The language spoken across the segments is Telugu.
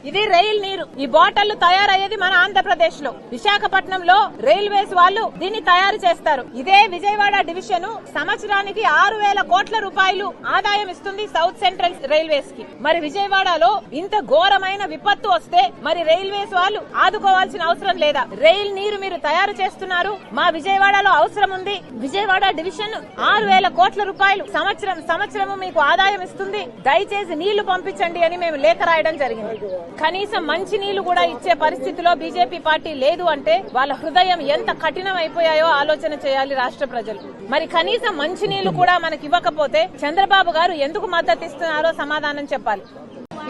ఇది రైల్ నీరు. ఈ బాటిల్ తయారయ్యేది మన ఆంధ్రప్రదేశ్ లో విశాఖపట్నంలో రైల్వేస్ వాళ్ళు దీన్ని తయారు చేస్తారు. ఇదే విజయవాడ డివిజన్ సంవత్సరానికి 6,000 కోట్ల రూపాయలు ఆదాయం ఇస్తుంది సౌత్ సెంట్రల్ రైల్వేస్ కి. మరి విజయవాడలో ఇంత ఘోరమైన విపత్తు వస్తే మరి రైల్వేస్ వాళ్ళు ఆదుకోవాల్సిన అవసరం లేదా? రైల్ నీరు మీరు తయారు చేస్తున్నారు, మా విజయవాడలో అవసరం ఉంది. విజయవాడ డివిజన్ 6,000 కోట్ల రూపాయలు సంవత్సరము మీకు ఆదాయం ఇస్తుంది. దయచేసి నీళ్లు పంపించండి అని మేము లేఖ రాయడం జరిగింది. కనీసం మంచి నీళ్లు కూడా ఇచ్చే పరిస్థితిలో బీజేపీ పార్టీ లేదు అంటే వాళ్ళ హృదయం ఎంత కఠినం అయిపోయాయో ఆలోచన చేయాలి రాష్ట్ర ప్రజలు. మరి కనీసం మంచి నీళ్లు కూడా మనకి ఇవ్వకపోతే చంద్రబాబు గారు ఎందుకు మద్దతు ఇస్తున్నారో సమాధానం చెప్పాలి.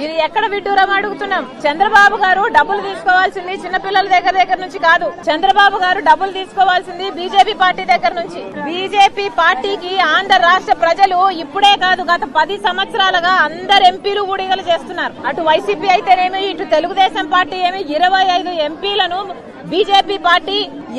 ఇది ఎక్కడ విడ్డూరం అడుగుతున్నాం. చంద్రబాబు గారు డబ్బులు తీసుకోవాల్సింది చిన్నపిల్లల దగ్గర నుంచి కాదు. చంద్రబాబు గారు డబ్బులు తీసుకోవాల్సింది బీజేపీ పార్టీ దగ్గర నుంచి. బీజేపీ పార్టీకి ఆంధ్ర రాష్ట్ర ప్రజలు ఇప్పుడే కాదు గత 10 సంవత్సరాలుగా అందరు ఎంపీలు ఊడిగలు చేస్తున్నారు. అటు వైసీపీ అయితేనేమి, ఇటు తెలుగుదేశం పార్టీ ఏమి 25 ఎంపీలను బీజేపీ పార్టీ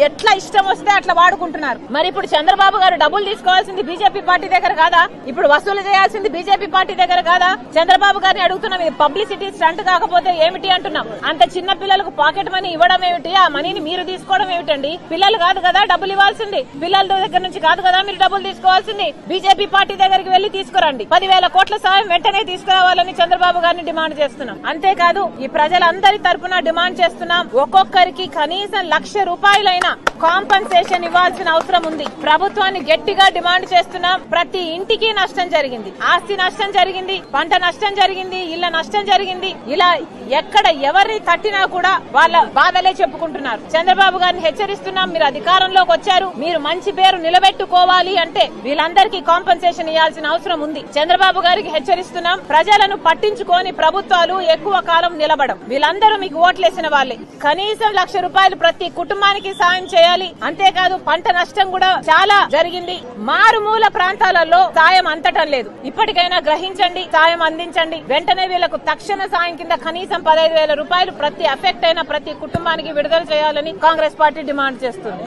ఎట్లా ఇష్టం వస్తే అట్లా వాడుకుంటున్నారు. మరి ఇప్పుడు చంద్రబాబు గారు డబ్బులు తీసుకోవాల్సింది బీజేపీ పార్టీ దగ్గర కాదా? ఇప్పుడు వసూలు చేయాల్సింది బీజేపీ పార్టీ దగ్గర కాదా? చంద్రబాబు గారిని అడుగుతున్నాం, ఇది పబ్లిసిటీ స్టంట్ కాకపోతే ఏమిటి అంటున్నాం. అంత చిన్న పిల్లలకు పాకెట్ మనీ ఇవ్వడం ఏమిటి? ఆ మనీని మీరు తీసుకోవడం ఏమిటండి? పిల్లలు కాదు కదా డబ్బులు ఇవ్వాల్సింది, పిల్లల దగ్గర నుంచి కాదు కదా మీరు డబ్బులు తీసుకోవాల్సింది. బీజేపీ పార్టీ దగ్గరికి వెళ్లి తీసుకురండి. 10,000 కోట్ల సాయం వెంటనే తీసుకురావాలని చంద్రబాబు గారిని డిమాండ్ చేస్తున్నాం. అంతేకాదు ఈ ప్రజలందరి తరఫున డిమాండ్ చేస్తున్నాం, ఒక్కొక్కరికి కనీసం 1,00,000 రూపాయలైనా కాంపన్సేషన్ ఇవ్వాల్సిన అవసరం ఉంది. ప్రభుత్వాన్ని గట్టిగా డిమాండ్ చేస్తున్నాం. ప్రతి ఇంటికి నష్టం జరిగింది, ఆస్తి నష్టం జరిగింది, పంట నష్టం జరిగింది, ఇళ్ల నష్టం జరిగింది. ఇలా ఎక్కడ ఎవరిని తట్టినా కూడా వాళ్ళ బాధలే చెప్పుకుంటున్నారు. చంద్రబాబు గారిని హెచ్చరిస్తున్నాం, మీరు అధికారంలోకి వచ్చారు, మీరు మంచి పేరు నిలబెట్టుకోవాలి అంటే వీళ్ళందరికీ కాంపన్సేషన్ ఇవ్వాల్సిన అవసరం ఉంది. చంద్రబాబు గారికి హెచ్చరిస్తున్నాం, ప్రజలను పట్టించుకొని ప్రభుత్వాలు ఎక్కువ కాలం నిలబడం. వీళ్ళందరూ మీకు ఓట్లేసిన వాళ్ళే. కనీసం 1,00,000 రూపాయలు ప్రతి కుటుంబానికి సాయం చేయాలి. అంతేకాదు పంట నష్టం కూడా చాలా జరిగింది. మారుమూల ప్రాంతాలలో సాయం అందటం లేదు. ఇప్పటికైనా గ్రహించండి, సాయం అందించండి. వెంటనే వీళ్లకు తక్షణ సాయం కింద కనీసం 15,000 రూపాయలు ప్రతి అఫెక్ట్ అయిన ప్రతి కుటుంబానికి విడుదల చేయాలని కాంగ్రెస్ పార్టీ డిమాండ్ చేస్తుంది.